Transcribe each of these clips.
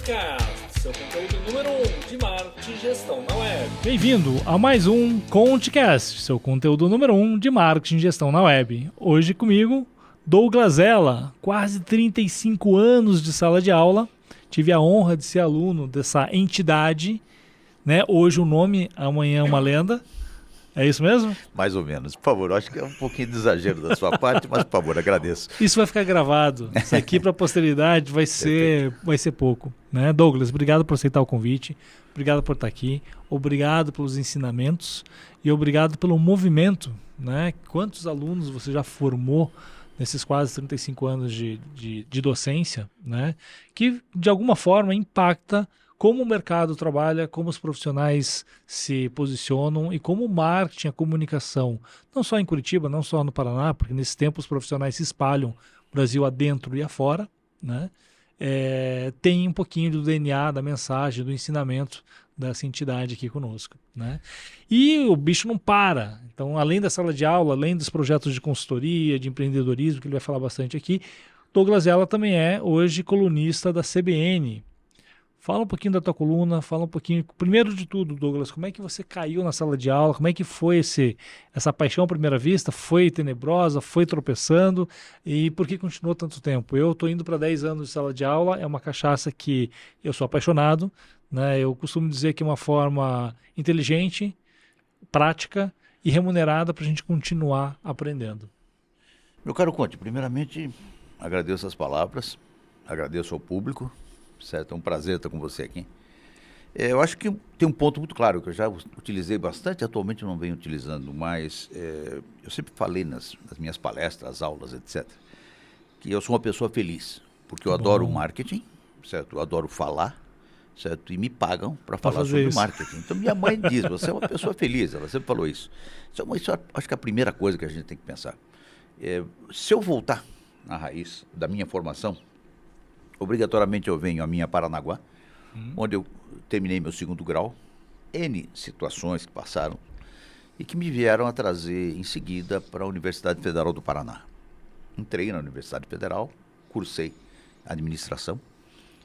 Contcast, seu conteúdo número 1 de marketing e gestão na web. Bem-vindo a mais um Contcast, seu conteúdo número 1 de marketing e gestão na web. Hoje comigo, Douglas Zella, quase 35 anos de sala de aula. Tive a honra de ser aluno dessa entidade, né? Hoje o nome, amanhã uma lenda. É isso mesmo? Mais ou menos. Por favor, acho que é um pouquinho de exagero da sua parte, mas por favor, agradeço. Isso vai ficar gravado. Isso aqui para a posteridade vai ser pouco, né? Douglas, obrigado por aceitar o convite. Obrigado por estar aqui. Obrigado pelos ensinamentos e obrigado pelo movimento, né? Quantos alunos você já formou nesses quase 35 anos de docência, né? Que de alguma forma impacta como o mercado trabalha, como os profissionais se posicionam e como o marketing, a comunicação, não só em Curitiba, não só no Paraná, porque nesse tempo os profissionais se espalham Brasil adentro e afora, né? Tem um pouquinho do DNA, da mensagem, do ensinamento dessa entidade aqui conosco, né? E o bicho não para. Então, além da sala de aula, além dos projetos de consultoria, de empreendedorismo, que ele vai falar bastante aqui, Douglas Zella também é hoje colunista da CBN. Fala um pouquinho da tua coluna, fala um pouquinho... Primeiro de tudo, Douglas, como é que você caiu na sala de aula? Como é que foi essa paixão à primeira vista? Foi tenebrosa? Foi tropeçando? E por que continuou tanto tempo? Eu estou indo para 10 anos de sala de aula, é uma cachaça que eu sou apaixonado, né? Eu costumo dizer que é uma forma inteligente, prática e remunerada para a gente continuar aprendendo. Meu caro Conte, primeiramente, agradeço as palavras, agradeço ao público. Certo, é um prazer estar com você aqui. Eu acho que tem um ponto muito claro que eu já utilizei bastante, atualmente não venho utilizando, mas eu sempre falei nas minhas palestras, aulas, etc., que eu sou uma pessoa feliz, porque eu adoro marketing, certo? Eu adoro falar, certo? E me pagam para falar sobre isso. Marketing. Então minha mãe diz, você é uma pessoa feliz, ela sempre falou isso. Isso acho que é a primeira coisa que a gente tem que pensar. Se eu voltar na raiz da minha formação, obrigatoriamente eu venho à minha Paranaguá, onde eu terminei meu segundo grau, N situações que passaram e que me vieram a trazer em seguida para a Universidade Federal do Paraná. Entrei na Universidade Federal, cursei administração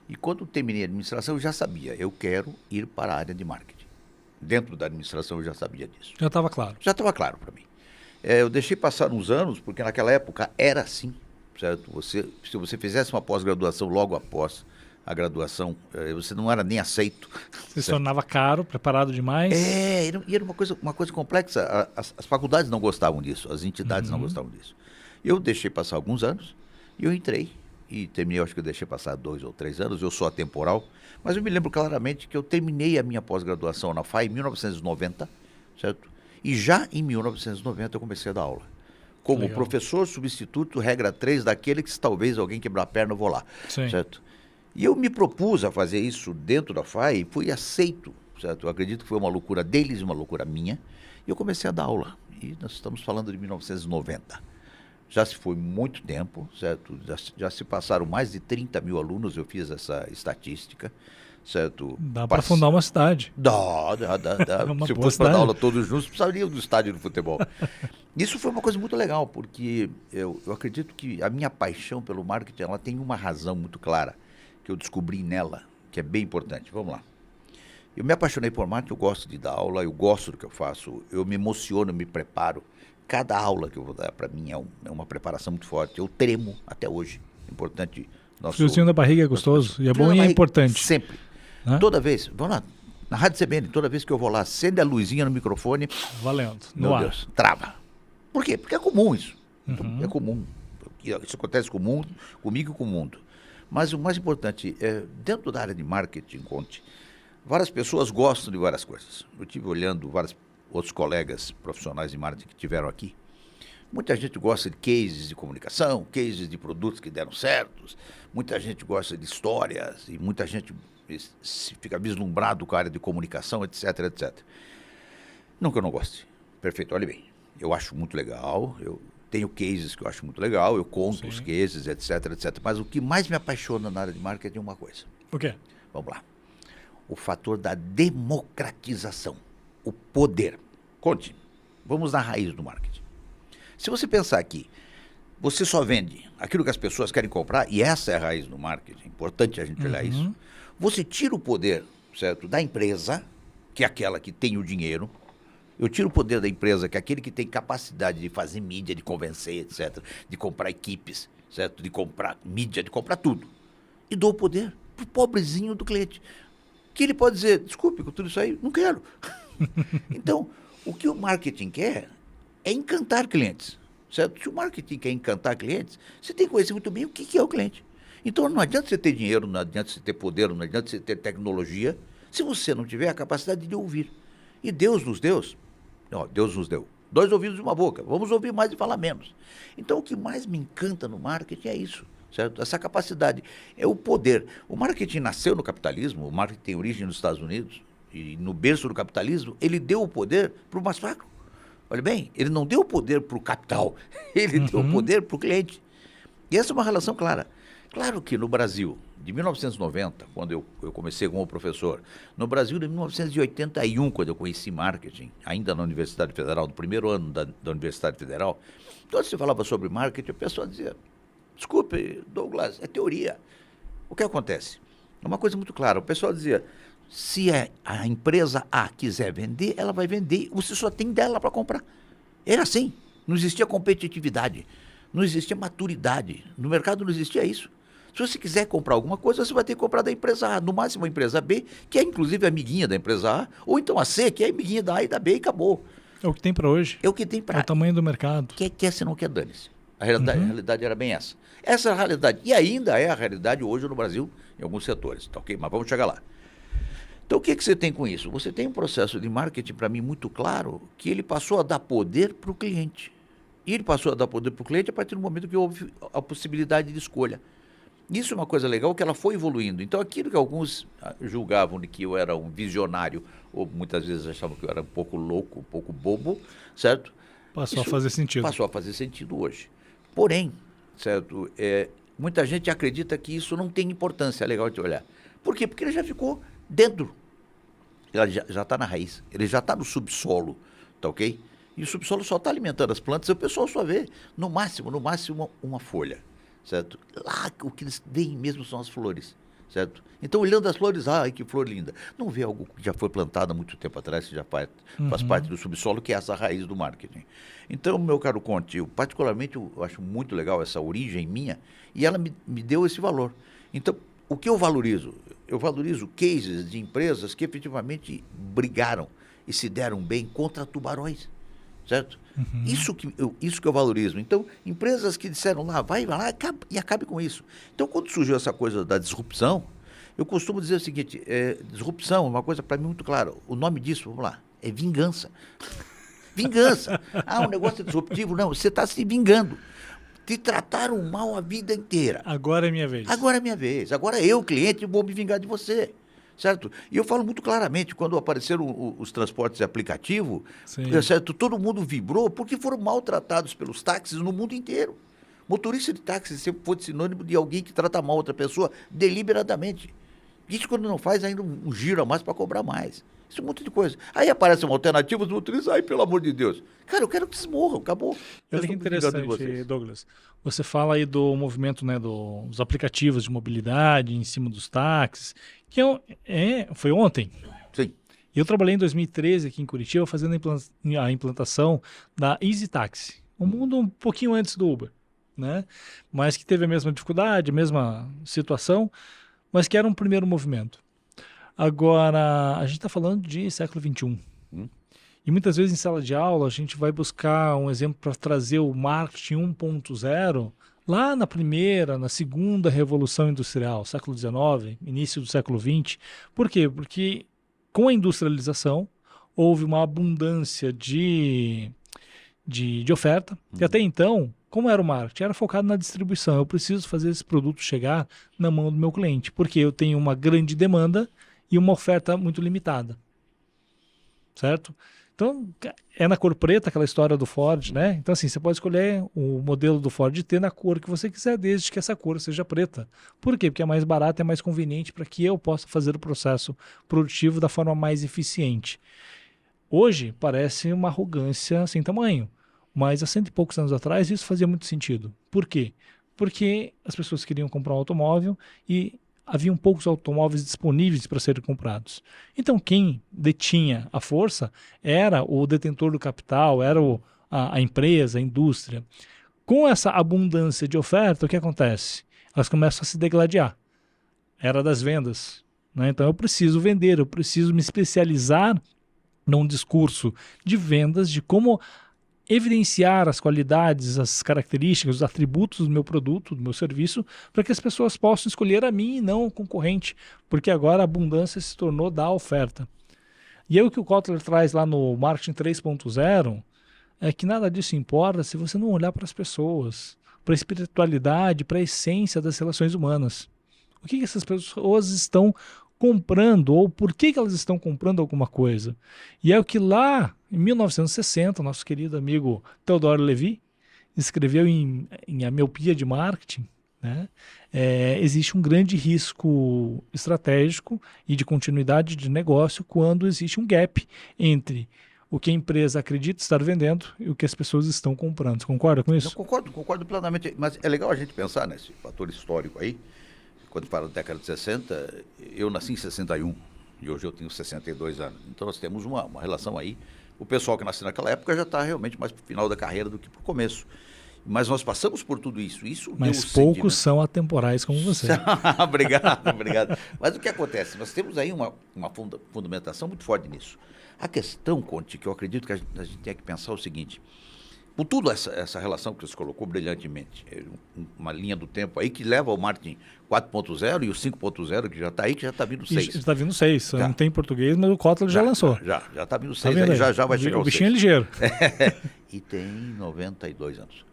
e quando terminei a administração eu já sabia, eu quero ir para a área de marketing. Dentro da administração eu já sabia disso. Já estava claro. Já estava claro para mim. Eu deixei passar uns anos, porque naquela época era assim. Certo? Se você fizesse uma pós-graduação logo após a graduação, você não era nem aceito. Se tornava caro, preparado demais. E era uma coisa complexa. As faculdades não gostavam disso, as entidades não gostavam disso. Eu deixei passar alguns anos e eu entrei. E terminei, acho que eu deixei passar 2 ou 3 anos, eu sou atemporal. Mas eu me lembro claramente que eu terminei a minha pós-graduação na FAI em 1990, certo? E já em 1990 eu comecei a dar aula. Como legal. Professor substituto, regra 3, daquele que se talvez alguém quebrar a perna, eu vou lá. Sim. Certo? E eu me propus a fazer isso dentro da FAI e fui aceito, certo? Eu acredito que foi uma loucura deles e uma loucura minha. E eu comecei a dar aula. E nós estamos falando de 1990. Já se foi muito tempo, certo? Já se passaram mais de 30 mil alunos, eu fiz essa estatística. Certo? Dá para fundar uma cidade. Dá. Se eu fosse para dar aula todos juntos, precisaria do estádio de futebol. Isso foi uma coisa muito legal, porque eu acredito que a minha paixão pelo marketing, ela tem uma razão muito clara, que eu descobri nela, que é bem importante. Vamos lá. Eu me apaixonei por marketing, eu gosto de dar aula, eu gosto do que eu faço, eu me emociono, eu me preparo. Cada aula que eu vou dar, para mim, é uma preparação muito forte. Eu tremo até hoje. Importante. Friozinho da barriga é gostoso, e é bom e é importante. Sempre. Toda vez, vamos lá, na Rádio CBN, toda vez que eu vou lá, acende a luzinha no microfone. Valendo, meu Deus, trava. Por quê? Porque é comum isso. É comum. Isso acontece comigo e com o mundo. Mas o mais importante, dentro da área de marketing, Conte, várias pessoas gostam de várias coisas. Eu estive olhando vários outros colegas profissionais de marketing que tiveram aqui. Muita gente gosta de cases de comunicação, cases de produtos que deram certos. Muita gente gosta de histórias e muita gente fica vislumbrado com a área de comunicação, etc, etc. Não que eu não goste. Perfeito, olha bem. Eu acho muito legal, eu tenho cases que eu acho muito legal, eu conto os cases, etc, etc. Mas o que mais me apaixona na área de marketing é uma coisa. O quê? Vamos lá. O fator da democratização. O poder. Conte, vamos na raiz do marketing. Se você pensar aqui, você só vende aquilo que as pessoas querem comprar, e essa é a raiz do marketing, é importante a gente olhar isso. Você tira o poder, certo, da empresa, que é aquela que tem o dinheiro. Eu tiro o poder da empresa, que é aquele que tem capacidade de fazer mídia, de convencer, etc., de comprar equipes, certo, de comprar mídia, de comprar tudo. E dou o poder pro pobrezinho do cliente. Que ele pode dizer, desculpe, com tudo isso aí, não quero. Então, o que o marketing quer é encantar clientes. Certo? Se o marketing quer encantar clientes, você tem que conhecer muito bem o que é o cliente. Então, não adianta você ter dinheiro, não adianta você ter poder, não adianta você ter tecnologia, se você não tiver a capacidade de ouvir. E Deus nos deu 2 ouvidos e uma boca. Vamos ouvir mais e falar menos. Então, o que mais me encanta no marketing é isso. Certo? Essa capacidade, é o poder. O marketing nasceu no capitalismo, o marketing tem origem nos Estados Unidos, e no berço do capitalismo, ele deu o poder para o mais fraco. Olha bem, ele não deu o poder para o capital, ele deu o poder para o cliente. E essa é uma relação clara. Claro que no Brasil, de 1990, quando eu comecei como professor, no Brasil de 1981, quando eu conheci marketing, ainda na Universidade Federal, no primeiro ano da Universidade Federal, quando se falava sobre marketing, a pessoa dizia, desculpe, Douglas, é teoria. O que acontece? É uma coisa muito clara, o pessoal dizia, se a empresa A quiser vender, ela vai vender, você só tem dela para comprar. Era assim, não existia competitividade, não existia maturidade, no mercado não existia isso. Se você quiser comprar alguma coisa, você vai ter que comprar da empresa A, no máximo a empresa B, que é inclusive amiguinha da empresa A, ou então a C, que é amiguinha da A e da B e acabou. É o que tem para hoje. É o que tem para... É o tamanho do mercado. Quer, se não quer, dane-se. A realidade era bem essa. Essa é a realidade, e ainda é a realidade hoje no Brasil, em alguns setores, tá ok? Mas vamos chegar lá. Então, o que você tem com isso? Você tem um processo de marketing, para mim, muito claro, que ele passou a dar poder para o cliente. E ele passou a dar poder para o cliente a partir do momento que houve a possibilidade de escolha. Isso é uma coisa legal, que ela foi evoluindo. Então, aquilo que alguns julgavam de que eu era um visionário, ou muitas vezes achavam que eu era um pouco louco, um pouco bobo, certo? Passou a fazer sentido. Passou a fazer sentido hoje. Porém, certo? Muita gente acredita que isso não tem importância, é legal de olhar. Por quê? Porque ele já ficou dentro. Ele já está na raiz, ele já está no subsolo, tá ok? E o subsolo só está alimentando as plantas, e o pessoal só vê, no máximo, uma folha, certo? Lá o que eles veem mesmo são as flores, certo? Então, olhando as flores, ai, que flor linda. Não vê algo que já foi plantado há muito tempo atrás, que já faz parte do subsolo, que é essa raiz do marketing. Então, meu caro Conte, particularmente, eu acho muito legal essa origem minha, e ela me deu esse valor. Então, o que eu valorizo? Eu valorizo cases de empresas que efetivamente brigaram e se deram bem contra tubarões, certo? Isso que eu valorizo. Então, empresas que disseram lá, vai lá e acabe com isso. Então, quando surgiu essa coisa da disrupção, eu costumo dizer o seguinte, disrupção é uma coisa para mim muito clara. O nome disso, vamos lá, é vingança. Vingança. Um negócio disruptivo. Não, você está se vingando. Te trataram mal a vida inteira. Agora é minha vez. Agora é minha vez. Agora eu, cliente, vou me vingar de você. Certo? E eu falo muito claramente, quando apareceram os transportes de aplicativo, certo? Todo mundo vibrou porque foram maltratados pelos táxis no mundo inteiro. Motorista de táxi sempre foi sinônimo de alguém que trata mal outra pessoa deliberadamente. Isso quando não faz ainda um giro a mais para cobrar mais. Isso é um monte de coisa. Aí aparece uma alternativa, os motoristas, ai, pelo amor de Deus. Cara, eu quero que vocês morram, acabou. Olha que interessante, Douglas. Você fala aí do movimento, né, dos aplicativos de mobilidade em cima dos táxis, que foi ontem. Sim. Eu trabalhei em 2013 aqui em Curitiba fazendo a implantação da Easy Taxi. Um mundo um pouquinho antes do Uber, né? Mas que teve a mesma dificuldade, a mesma situação, mas que era um primeiro movimento. Agora, a gente está falando de século XXI. E muitas vezes em sala de aula a gente vai buscar um exemplo para trazer o marketing 1.0 lá na primeira, na segunda revolução industrial, século XIX, início do século XX. Por quê? Porque com a industrialização houve uma abundância de oferta. E até então, como era o marketing? Era focado na distribuição. Eu preciso fazer esse produto chegar na mão do meu cliente, porque eu tenho uma grande demanda e uma oferta muito limitada, certo? Então, é na cor preta aquela história do Ford, né? Então, assim, você pode escolher o modelo do Ford T na cor que você quiser, desde que essa cor seja preta. Por quê? Porque é mais barato, é mais conveniente para que eu possa fazer o processo produtivo da forma mais eficiente. Hoje, parece uma arrogância sem tamanho. Mas há 100 e poucos anos atrás isso fazia muito sentido. Por quê? Porque as pessoas queriam comprar um automóvel e haviam poucos automóveis disponíveis para serem comprados. Então quem detinha a força era o detentor do capital, era a empresa, a indústria. Com essa abundância de oferta, o que acontece? Elas começam a se degladiar. Era das vendas, né? Então eu preciso vender, eu preciso me especializar num discurso de vendas, de como evidenciar as qualidades, as características, os atributos do meu produto, do meu serviço, para que as pessoas possam escolher a mim e não o concorrente, porque agora a abundância se tornou da oferta. E aí o que o Kotler traz lá no Marketing 3.0 é que nada disso importa se você não olhar para as pessoas, para a espiritualidade, para a essência das relações humanas. O que essas pessoas estão comprando ou por que elas estão comprando alguma coisa. E é o que lá em 1960, nosso querido amigo Theodore Levy escreveu em A Miopia de Marketing, né? Existe um grande risco estratégico e de continuidade de negócio quando existe um gap entre o que a empresa acredita estar vendendo e o que as pessoas estão comprando. Você concorda com isso? Eu concordo plenamente, mas é legal a gente pensar nesse fator histórico aí. Quando fala da década de 60, eu nasci em 61 e hoje eu tenho 62 anos. Então nós temos uma relação aí. O pessoal que nasceu naquela época já está realmente mais para o final da carreira do que para o começo. Mas nós passamos por tudo isso. Mas poucos são atemporais como você. Obrigado. Mas o que acontece? Nós temos aí uma fundamentação muito forte nisso. A questão, Conte, que eu acredito que a gente tem que pensar o seguinte. Com tudo essa relação que você colocou brilhantemente, uma linha do tempo aí que leva ao marketing 4.0 e o 5.0 que já está aí, que já está vindo 6. Já está vindo 6, não tem em português, mas o Kotler já lançou. Já está vindo 6, aí já vai chegar o bichinho é ligeiro. E tem 92 anos.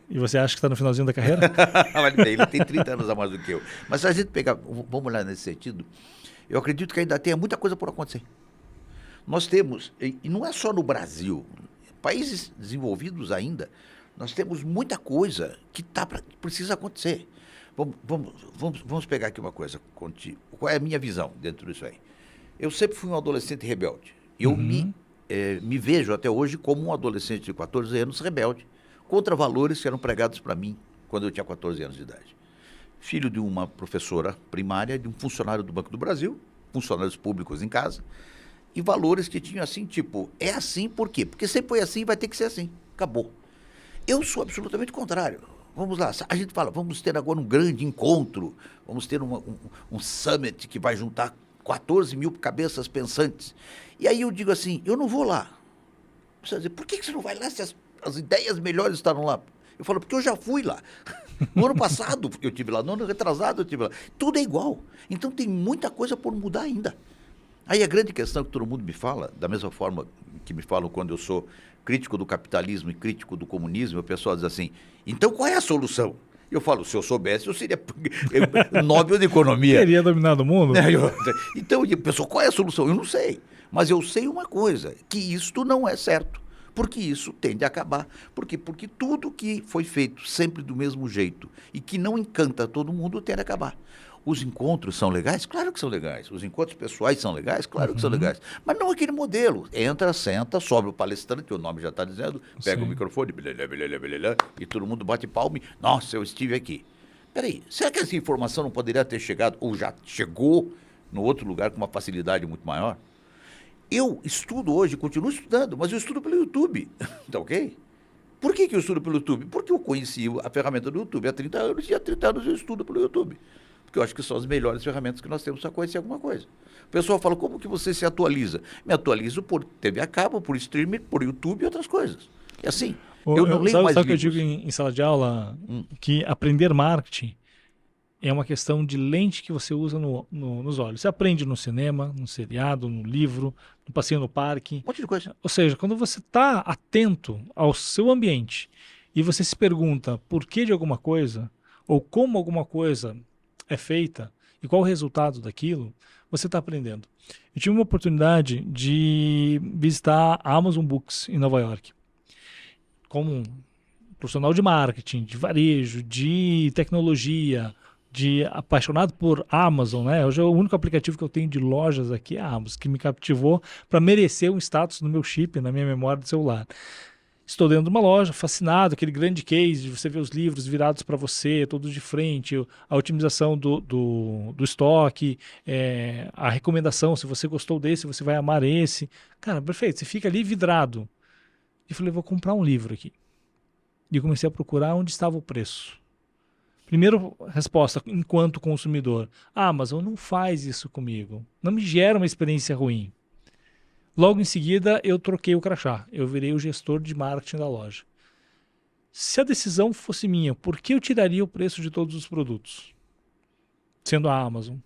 E você acha que está no finalzinho da carreira? Ele tem 30 anos a mais do que eu. Mas se a gente pegar, vamos olhar nesse sentido, eu acredito que ainda tem muita coisa por acontecer. Nós temos, e não é só no Brasil, países desenvolvidos ainda, nós temos muita coisa que precisa acontecer. Vamos pegar aqui uma coisa. Qual é a minha visão dentro disso aí? Eu sempre fui um adolescente rebelde. Eu me vejo até hoje como um adolescente de 14 anos rebelde, contra valores que eram pregados para mim quando eu tinha 14 anos de idade. Filho de uma professora primária, de um funcionário do Banco do Brasil, funcionários públicos em casa, e valores que tinham assim, tipo, é assim por quê? Porque sempre foi assim, vai ter que ser assim. Acabou. Eu sou absolutamente contrário. Vamos lá, a gente fala, vamos ter agora um grande encontro, vamos ter um summit que vai juntar 14 mil cabeças pensantes. E aí eu digo assim, eu não vou lá. Você vai dizer, por que você não vai lá se as ideias melhores estavam lá? Eu falo, porque eu já fui lá. No ano passado eu estive lá, no ano retrasado eu estive lá. Tudo é igual. Então tem muita coisa por mudar ainda. Aí a grande questão que todo mundo me fala, da mesma forma que me falam quando eu sou crítico do capitalismo e crítico do comunismo, o pessoal diz assim, então qual é a solução? Eu falo, se eu soubesse, eu seria Nobel de Economia. Teria dominado o mundo? Então, pessoal, qual é a solução? Eu não sei, mas eu sei uma coisa, que isto não é certo, porque isso tende a acabar. Por quê? Porque tudo que foi feito sempre do mesmo jeito e que não encanta todo mundo tende a acabar. Os encontros são legais? Claro que são legais. Os encontros pessoais são legais? Claro que são legais. Mas não aquele modelo. Entra, senta, sobe o palestrante, o nome já está dizendo, pega o microfone, e todo mundo bate palma e, nossa, eu estive aqui. Peraí, será que essa informação não poderia ter chegado, ou já chegou, no outro lugar com uma facilidade muito maior? Eu estudo hoje, continuo estudando, mas eu estudo pelo YouTube, tá ok? Por que eu estudo pelo YouTube? Porque eu conheci a ferramenta do YouTube há 30 anos, e há 30 anos eu estudo pelo YouTube. Porque eu acho que são as melhores ferramentas que nós temos para conhecer alguma coisa. O pessoal fala, como que você se atualiza? Me atualizo por TV a cabo, por streaming, por YouTube e outras coisas. É assim, eu não leio mais livros. Sabe o que eu digo em sala de aula? Que aprender marketing é uma questão de lente que você usa nos olhos. Você aprende no cinema, no seriado, no livro, no passeio no parque. Um monte de coisa. Ou seja, quando você está atento ao seu ambiente e você se pergunta por que de alguma coisa, ou como alguma coisa é feita e qual o resultado daquilo, você está aprendendo. Eu tive uma oportunidade de visitar a Amazon Books em Nova York. Como um profissional de marketing, de varejo, de tecnologia, de apaixonado por Amazon, né? Hoje é o único aplicativo que eu tenho de lojas aqui é a Amazon, que me captivou para merecer um status no meu chip, na minha memória do celular. Estou dentro de uma loja, fascinado, aquele grande case de você ver os livros virados para você, todos de frente, a otimização do estoque, a recomendação, se você gostou desse, você vai amar esse. Cara, perfeito, você fica ali vidrado. E falei, vou comprar um livro aqui. E eu comecei a procurar onde estava o preço. Primeira resposta, enquanto consumidor, a Amazon não faz isso comigo, não me gera uma experiência ruim. Logo em seguida, eu troquei o crachá. Eu virei o gestor de marketing da loja. Se a decisão fosse minha, por que eu tiraria o preço de todos os produtos? Sendo a Amazon.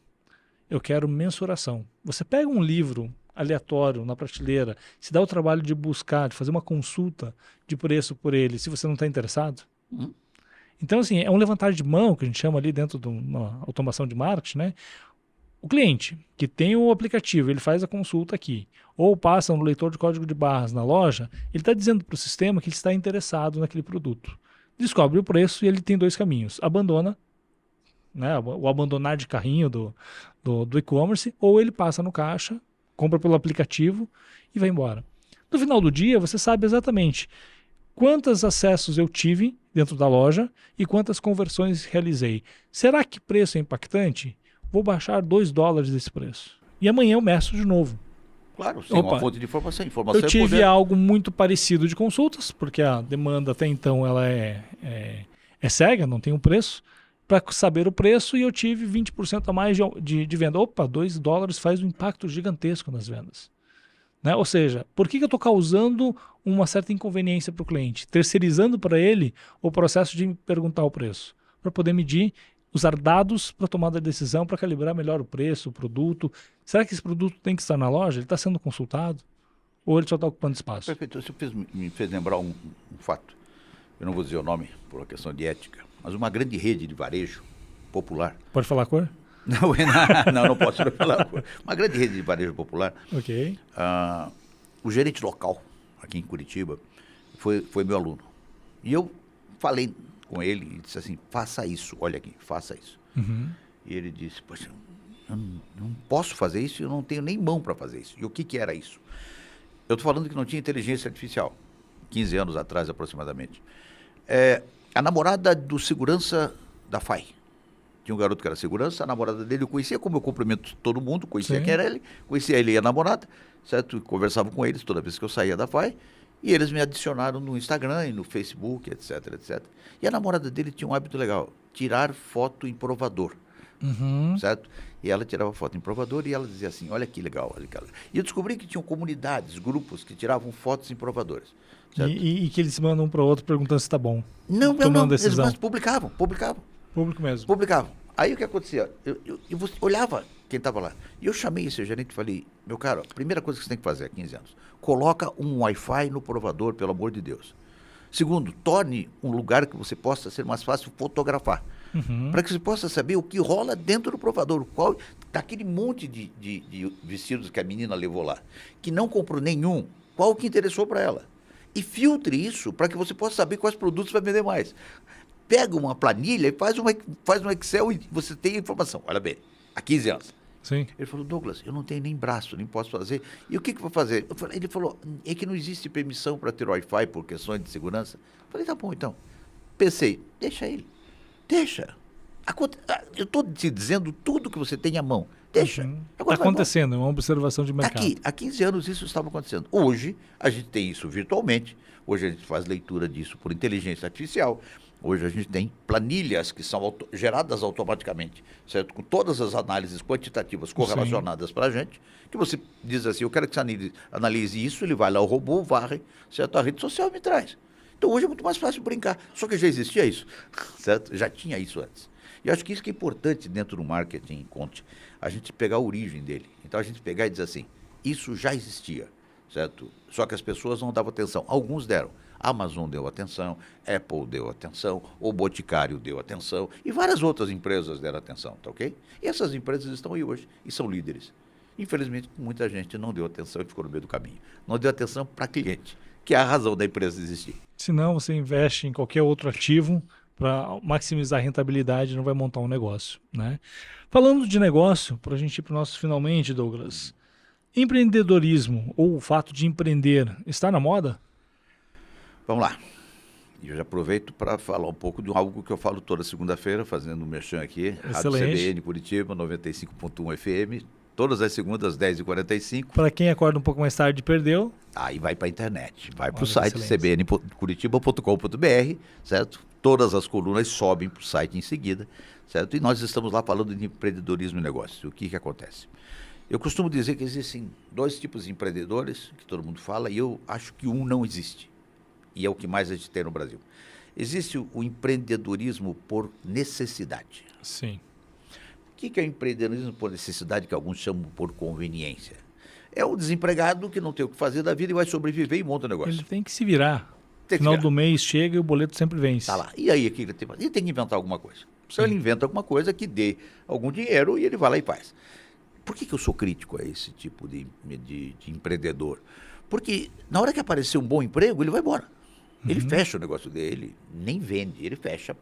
Eu quero mensuração. Você pega um livro aleatório na prateleira, se dá o trabalho de buscar, de fazer uma consulta de preço por ele, se você não está interessado. Então, assim, é um levantar de mão, que a gente chama ali dentro de uma automação de marketing, né? O cliente que tem o aplicativo, ele faz a consulta aqui, ou passa no leitor de código de barras na loja, ele está dizendo para o sistema que ele está interessado naquele produto. Descobre o preço e ele tem dois caminhos. Abandona, né, o abandonar de carrinho do e-commerce, ou ele passa no caixa, compra pelo aplicativo e vai embora. No final do dia, você sabe exatamente quantos acessos eu tive dentro da loja e quantas conversões realizei. Será que preço é impactante? Vou baixar $2 desse preço. E amanhã eu meço de novo. Claro, sim, uma fonte de informação. Informação Eu é tive poder. algo muito parecido de consultas, porque a demanda até então ela é cega, não tem um preço, para saber o preço, e eu tive 20% a mais de venda. Opa, $2 faz um impacto gigantesco nas vendas. Né? Ou seja, por que eu estou causando uma certa inconveniência para o cliente? Terceirizando para ele o processo de me perguntar o preço, para poder medir, usar dados para tomar a decisão, para calibrar melhor o preço, o produto. Será que esse produto tem que estar na loja? Ele está sendo consultado? Ou ele só está ocupando espaço? Perfeito. Você me fez lembrar um fato. Eu não vou dizer o nome por uma questão de ética, mas uma grande rede de varejo popular. Pode falar a cor? Não posso falar a cor. Uma grande rede de varejo popular. Ok. O gerente local, aqui em Curitiba, foi meu aluno. E eu falei com ele e disse assim, faça isso, olha aqui, faça isso. Uhum. E ele disse, poxa, eu não posso fazer isso, eu não tenho nem mão para fazer isso. E o que era isso? Eu estou falando que não tinha inteligência artificial, 15 anos atrás aproximadamente. A namorada do segurança da FAI. Tinha um garoto que era segurança, a namorada dele eu conhecia, como eu cumprimento todo mundo, conhecia quem era ele, conhecia ele e a namorada, certo? Conversava com eles toda vez que eu saía da FAI. E eles me adicionaram no Instagram e no Facebook, etc, etc. E a namorada dele tinha um hábito legal, tirar foto em provador, certo? E ela tirava foto em provador e ela dizia assim, olha que legal, olha que legal. E eu descobri que tinham comunidades, grupos que tiravam fotos em provadores. E que eles se mandam um para o outro perguntando se está bom. Não, decisão. eles publicavam. Público mesmo. Publicavam. Aí o que acontecia? Eu olhava quem estava lá. E eu chamei esse gerente e falei, meu caro, a primeira coisa que você tem que fazer há 15 anos, coloca um Wi-Fi no provador, pelo amor de Deus. Segundo, torne um lugar que você possa ser mais fácil fotografar. Para que você possa saber o que rola dentro do provador. Qual, daquele monte de vestidos que a menina levou lá, que não comprou nenhum, qual que interessou para ela. E filtre isso para que você possa saber quais produtos vai vender mais. Pega uma planilha e faz um Excel e você tem a informação. Olha bem, há 15 anos. Sim. Ele falou, Douglas, eu não tenho nem braço, nem posso fazer. E o que eu vou fazer? Ele falou, é que não existe permissão para ter Wi-Fi por questões de segurança. Eu falei, tá bom, então. Pensei, deixa ele. Deixa. Eu estou te dizendo tudo que você tem à mão. Deixa. Está acontecendo, é uma observação de mercado. Aqui, há 15 anos isso estava acontecendo. Hoje, a gente tem isso virtualmente. Hoje a gente faz leitura disso por inteligência artificial. Hoje a gente tem planilhas que são geradas automaticamente, certo? Com todas as análises quantitativas correlacionadas para a gente, que você diz assim, eu quero que você analise isso, ele vai lá, o robô varre, certo? A rede social me traz. Então hoje é muito mais fácil brincar, só que já existia isso, certo? Já tinha isso antes. E acho que isso que é importante dentro do marketing, conte, a gente pegar a origem dele. Então a gente pegar e dizer assim, isso já existia, certo? Só que as pessoas não davam atenção, alguns deram. Amazon deu atenção, Apple deu atenção, o Boticário deu atenção e várias outras empresas deram atenção, tá ok? E essas empresas estão aí hoje e são líderes. Infelizmente, muita gente não deu atenção e ficou no meio do caminho. Não deu atenção para cliente, que é a razão da empresa existir. Se não, você investe em qualquer outro ativo para maximizar a rentabilidade, não vai montar um negócio, né? Falando de negócio, para a gente ir para o nosso finalmente, Douglas, empreendedorismo ou o fato de empreender está na moda? Vamos lá. E eu já aproveito para falar um pouco de algo que eu falo toda segunda-feira, fazendo um merchan aqui. Rádio CBN Curitiba, 95.1 FM. Todas as segundas, 10h45. Para quem acorda um pouco mais tarde e perdeu. Aí vai para a internet. Vai para o site cbncuritiba.com.br, certo? Todas as colunas sobem para o site em seguida, certo? E nós estamos lá falando de empreendedorismo e negócio. O que acontece? Eu costumo dizer que existem dois tipos de empreendedores, que todo mundo fala, e eu acho que um não existe. E é o que mais a gente tem no Brasil. Existe o empreendedorismo por necessidade. Sim. O que é o empreendedorismo por necessidade, que alguns chamam por conveniência? É o desempregado que não tem o que fazer da vida e vai sobreviver e monta um negócio. Ele tem que se virar. Tem que Final virar. do mês chega e o boleto sempre vence. Tá lá. E aí, o que ele tem que fazer? Ele tem que inventar alguma coisa. Então ele inventa alguma coisa que dê algum dinheiro e ele vai lá e faz. Por que eu sou crítico a esse tipo de empreendedor? Porque na hora que aparecer um bom emprego, ele vai embora. Ele fecha o negócio dele, nem vende, ele fecha,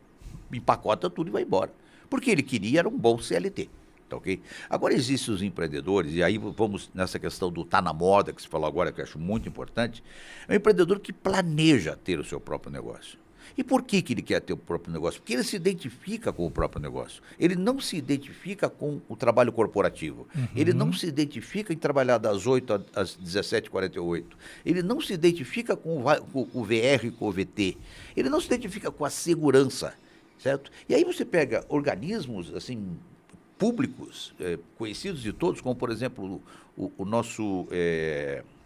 empacota tudo e vai embora. Porque ele queria era um bom CLT. Tá, ok? Agora existem os empreendedores, e aí vamos nessa questão do tá na moda, que você falou agora, que eu acho muito importante. É um empreendedor que planeja ter o seu próprio negócio. E por que ele quer ter o próprio negócio? Porque ele se identifica com o próprio negócio. Ele não se identifica com o trabalho corporativo. Ele não se identifica em trabalhar das 8 às 17h48. Ele não se identifica com o VR e com o VT. Ele não se identifica com a segurança, certo? E aí você pega organismos, assim, públicos, conhecidos de todos, como, por exemplo, o nosso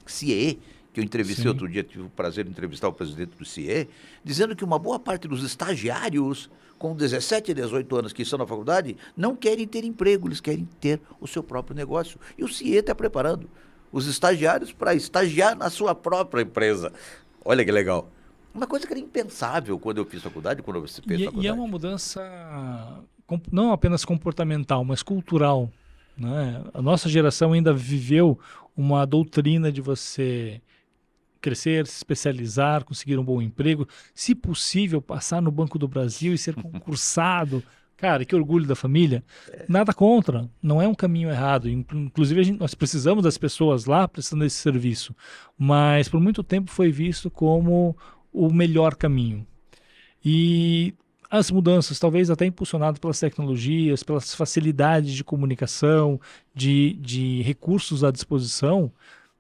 CIE, que eu entrevistei outro dia, tive o prazer de entrevistar o presidente do CIE, dizendo que uma boa parte dos estagiários com 17 e 18 anos que estão na faculdade não querem ter emprego, eles querem ter o seu próprio negócio. E o CIE está preparando os estagiários para estagiar na sua própria empresa. Olha que legal. Uma coisa que era impensável quando eu fiz faculdade, quando você fez faculdade. E é uma mudança não apenas comportamental, mas cultural, né? A nossa geração ainda viveu uma doutrina de você crescer, se especializar, conseguir um bom emprego, se possível, passar no Banco do Brasil e ser concursado. Cara, que orgulho da família. Nada contra, não é um caminho errado. Inclusive, nós precisamos das pessoas lá prestando esse serviço, mas por muito tempo foi visto como o melhor caminho. E as mudanças, talvez até impulsionadas pelas tecnologias, pelas facilidades de comunicação, de recursos à disposição,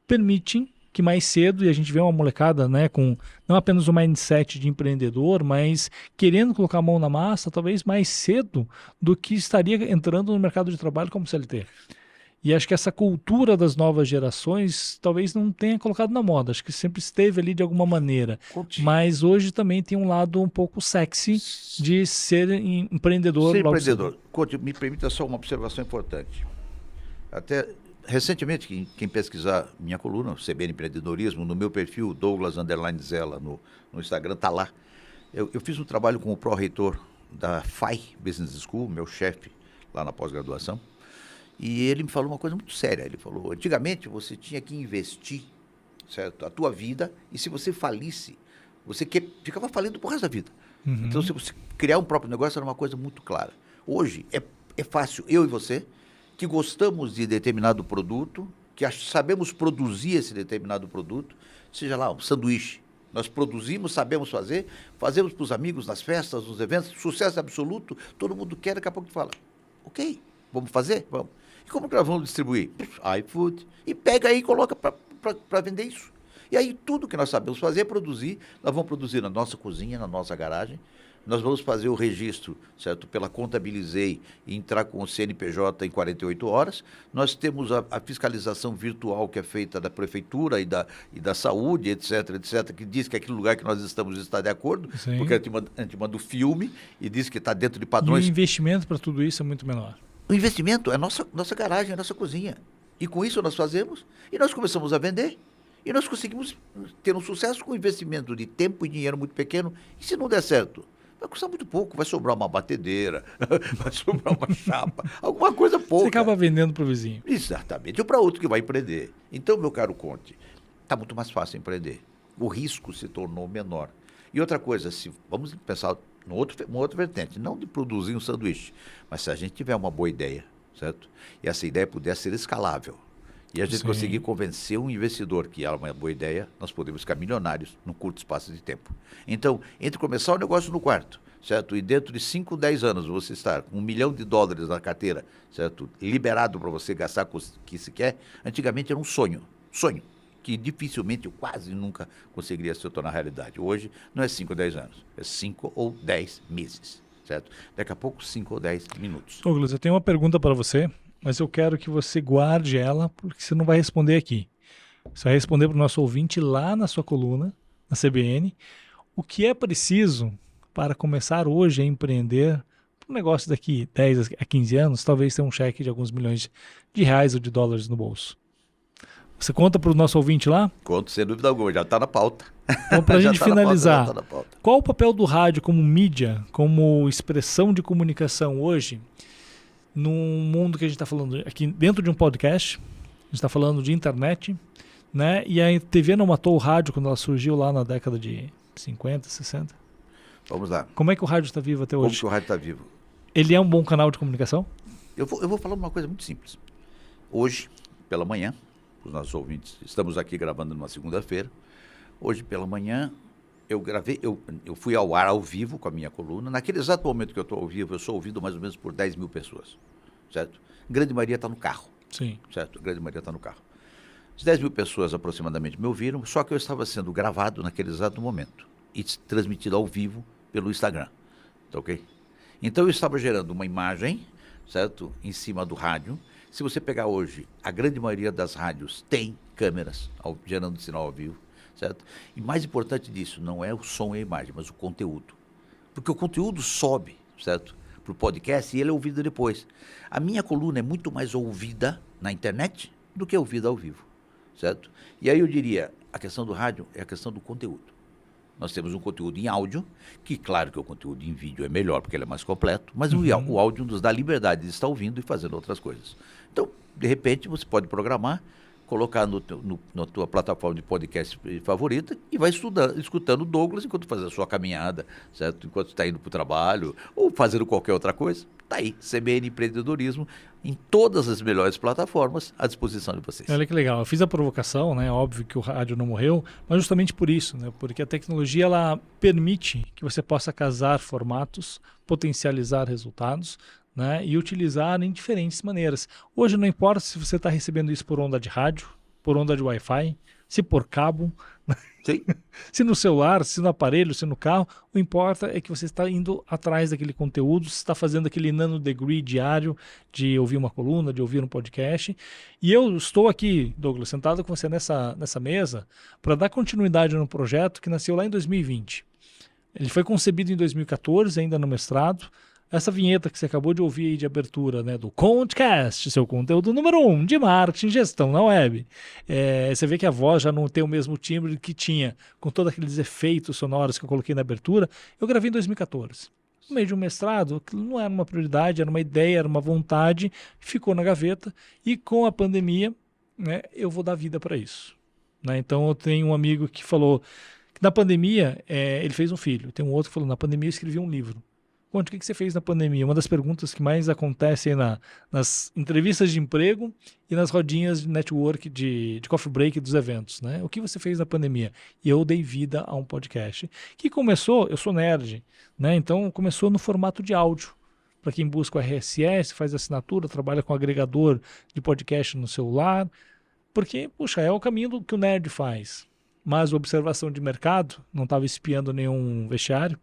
permitem que mais cedo, e a gente vê uma molecada, né, com não apenas o mindset de empreendedor, mas querendo colocar a mão na massa, talvez mais cedo do que estaria entrando no mercado de trabalho como CLT. E acho que essa cultura das novas gerações talvez não tenha colocado na moda, acho que sempre esteve ali de alguma maneira. Mas hoje também tem um lado um pouco sexy de ser empreendedor. Ser empreendedor. Conte, me permita só uma observação importante. Até recentemente, quem pesquisar minha coluna, CBN Empreendedorismo, no meu perfil, Douglas_Zella, no Instagram, está lá. Eu fiz um trabalho com o pró-reitor da FAI Business School, meu chefe lá na pós-graduação, e ele me falou uma coisa muito séria. Ele falou, antigamente você tinha que investir, certo, a tua vida, e se você falisse, você ficava falindo pro resto da vida. Então, se você criar um próprio negócio, era uma coisa muito clara. Hoje, é fácil, eu e você, que gostamos de determinado produto, que sabemos produzir esse determinado produto, seja lá um sanduíche. Nós produzimos, sabemos fazer, fazemos para os amigos, nas festas, nos eventos, sucesso absoluto, todo mundo quer, daqui a pouco fala, ok, vamos fazer? Vamos. E como que nós vamos distribuir? iFood. E pega aí e coloca para vender isso. E aí tudo que nós sabemos fazer é produzir, nós vamos produzir na nossa cozinha, na nossa garagem, nós vamos fazer o registro, certo, pela Contabilizei e entrar com o CNPJ em 48 horas. Nós temos a fiscalização virtual que é feita da prefeitura e da saúde, etc, que diz que aquele lugar que nós estamos está de acordo, Sim. porque a gente manda o filme e diz que está dentro de padrões. E o investimento para tudo isso é muito menor. O investimento é a nossa garagem, a nossa cozinha. E com isso nós fazemos, e nós começamos a vender. E nós conseguimos ter um sucesso com investimento de tempo e dinheiro muito pequeno. E se não der certo? Vai custar muito pouco, vai sobrar uma batedeira, vai sobrar uma chapa, alguma coisa pouca. Você acaba vendendo para o vizinho. Exatamente, ou para outro que vai empreender. Então, meu caro Conte, está muito mais fácil empreender. O risco se tornou menor. E outra coisa, vamos pensar uma outra vertente, não de produzir um sanduíche, mas se a gente tiver uma boa ideia, certo? E essa ideia puder ser escalável. E a gente Sim. conseguir convencer um investidor que é uma boa ideia, nós podemos ficar milionários num curto espaço de tempo. Então, entre começar o negócio no quarto, certo? E dentro de 5, 10 anos você estar com $1 milhão na carteira, certo? Liberado para você gastar com o que se quer, antigamente era um sonho, que dificilmente, eu quase nunca conseguiria se tornar realidade. Hoje não é 5 ou 10 anos, é 5 ou 10 meses, certo? Daqui a pouco 5 ou 10 minutos. Douglas, eu tenho uma pergunta para você, mas eu quero que você guarde ela, porque você não vai responder aqui. Você vai responder para o nosso ouvinte lá na sua coluna, na CBN, o que é preciso para começar hoje a empreender um negócio daqui 10 a 15 anos, talvez ter um cheque de alguns milhões de reais ou de dólares no bolso. Você conta para o nosso ouvinte lá? Conto, sem dúvida alguma, já está na pauta. Então, para a Já gente tá na pauta, finalizar, já tá na pauta. qual o papel do rádio como mídia, como expressão de comunicação hoje, num mundo que a gente está falando aqui dentro de um podcast, a gente está falando de internet, né? E a TV não matou o rádio quando ela surgiu lá na década de 50, 60. Vamos lá. Como é que o rádio está vivo até Como hoje? que o rádio está vivo? Ele é um bom canal de comunicação? Eu vou falar uma coisa muito simples. Hoje, pela manhã, os nossos ouvintes, estamos aqui gravando numa segunda-feira. Hoje, pela manhã, eu fui ao ar ao vivo com a minha coluna. Naquele exato momento que eu estou ao vivo, eu sou ouvido mais ou menos por 10 mil pessoas, certo? A grande maioria está no carro, Sim. certo? A grande maioria está no carro. As 10 mil pessoas aproximadamente me ouviram, só que eu estava sendo gravado naquele exato momento e transmitido ao vivo pelo Instagram, tá ok? Então eu estava gerando uma imagem, certo? Em cima do rádio. Se você pegar hoje, a grande maioria das rádios tem câmeras gerando sinal ao vivo, certo? E mais importante disso, não é o som e a imagem, mas o conteúdo. Porque o conteúdo sobe, certo? Para o podcast e ele é ouvido depois. A minha coluna é muito mais ouvida na internet do que ouvida ao vivo, certo? E aí eu diria, a questão do rádio é a questão do conteúdo. Nós temos um conteúdo em áudio, que claro que o conteúdo em vídeo é melhor, porque ele é mais completo, mas o áudio nos dá liberdade de estar ouvindo e fazendo outras coisas. Então, de repente, você pode programar, colocar na tua plataforma de podcast favorita e vai escutando o Douglas enquanto faz a sua caminhada, certo? Enquanto está indo para o trabalho ou fazendo qualquer outra coisa. Está aí, CBN Empreendedorismo, em todas as melhores plataformas à disposição de vocês. Olha que legal. Eu fiz a provocação, né? Óbvio que o rádio não morreu, mas justamente por isso, né? Porque a tecnologia ela permite que você possa casar formatos, potencializar resultados, né? E utilizar em diferentes maneiras. Hoje não importa se você está recebendo isso por onda de rádio, por onda de Wi-Fi, se por cabo, Sim. se no celular, se no aparelho, se no carro, o importa é que você está indo atrás daquele conteúdo, você está fazendo aquele nano-degree diário de ouvir uma coluna, de ouvir um podcast. E eu estou aqui, Douglas, sentado com você nessa mesa para dar continuidade no projeto que nasceu lá em 2020. Ele foi concebido em 2014, ainda no mestrado. Essa vinheta que você acabou de ouvir aí de abertura, né, do Contcast, seu conteúdo número 1 de marketing e gestão na web. Você vê que a voz já não tem o mesmo timbre que tinha, com todos aqueles efeitos sonoros que eu coloquei na abertura. Eu gravei em 2014. No meio de um mestrado, aquilo não era uma prioridade, era uma ideia, era uma vontade, ficou na gaveta. E com a pandemia, né, eu vou dar vida para isso. Né? Então eu tenho um amigo que falou que na pandemia ele fez um filho. Tem um outro que falou, na pandemia eu escrevi um livro. Conte, o que você fez na pandemia? Uma das perguntas que mais acontecem nas entrevistas de emprego e nas rodinhas de network, de coffee break dos eventos, né? O que você fez na pandemia? E eu dei vida a um podcast que começou, eu sou nerd, né? Então começou no formato de áudio. Para quem busca o RSS, faz assinatura, trabalha com agregador de podcast no celular, porque, puxa, é o caminho que o nerd faz. Mas a observação de mercado, não estava espiando nenhum vestiário,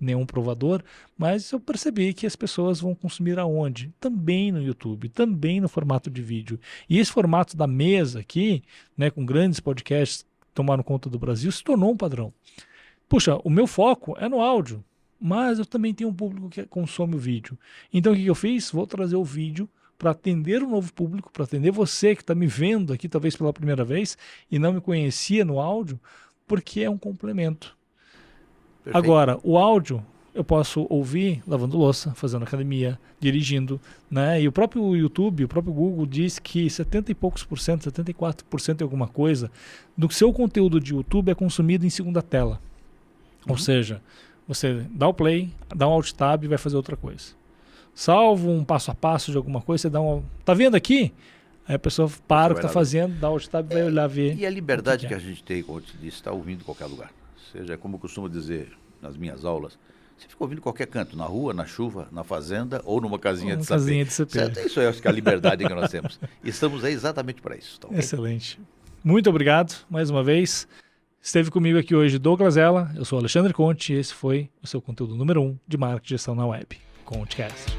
nenhum provador, mas eu percebi que as pessoas vão consumir aonde? Também no YouTube, também no formato de vídeo. E esse formato da mesa aqui, né, com grandes podcasts que tomaram conta do Brasil, se tornou um padrão. Puxa, o meu foco é no áudio, mas eu também tenho um público que consome o vídeo. Então o que eu fiz? Vou trazer o vídeo para atender um novo público, para atender você que está me vendo aqui talvez pela primeira vez e não me conhecia no áudio, porque é um complemento. Perfeito. Agora, o áudio eu posso ouvir lavando louça, fazendo academia, dirigindo, né? E o próprio YouTube, o próprio Google diz que 70 e poucos por cento, 74% e alguma coisa do seu conteúdo de YouTube é consumido em segunda tela. Ou seja, você dá o play, dá um alt tab e vai fazer outra coisa. Salvo um passo a passo de alguma coisa, você dá um... Tá vendo aqui? Aí a pessoa para o que vai está lá. fazendo, dá o tab e vai olhar ver. E a liberdade o que que a gente tem, como eu te disse, está ouvindo em qualquer lugar. Ou seja, como eu costumo dizer nas minhas aulas, você fica ouvindo em qualquer canto, na rua, na chuva, na fazenda ou numa casinha Uma de sapê. casinha de sapê. Certo? Isso eu acho que é a liberdade que nós temos. E estamos aí exatamente para isso. Tá, ok? Excelente. Muito obrigado mais uma vez. Esteve comigo aqui hoje Douglas Ella, eu sou Alexandre Conte e esse foi o seu conteúdo número 1 de marketing e gestão na web. ConteCast.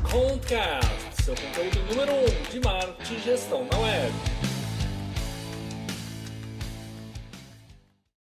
Concast, seu conteúdo número 1 de marketing e gestão na web.